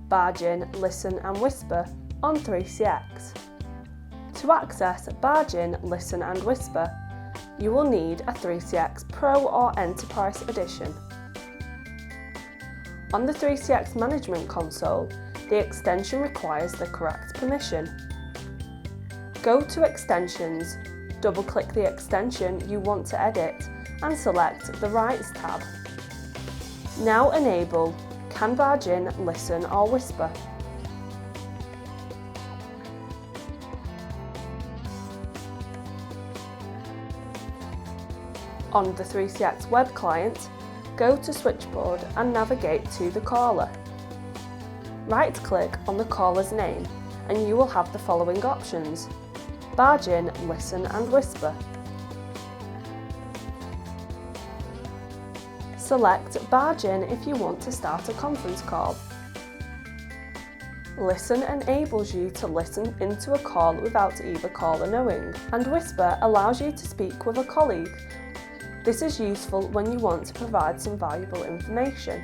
Barge in, Listen and Whisper on 3CX. To access Barge in, Listen and Whisper, you will need a 3CX Pro or Enterprise edition. On the 3CX Management Console, the extension requires the correct permission. Go to Extensions, double-click the extension you want to edit and select the Rights tab. Now enable Can Barge in, Listen or Whisper. On the 3CX web client, go to Switchboard and navigate to the caller. Right-click on the caller's name and you will have the following options: Barge in, Listen and Whisper. Select Barge in if you want to start a conference call. Listen enables you to listen into a call without either caller knowing, and Whisper allows you to speak with a colleague. This is useful when you want to provide some valuable information.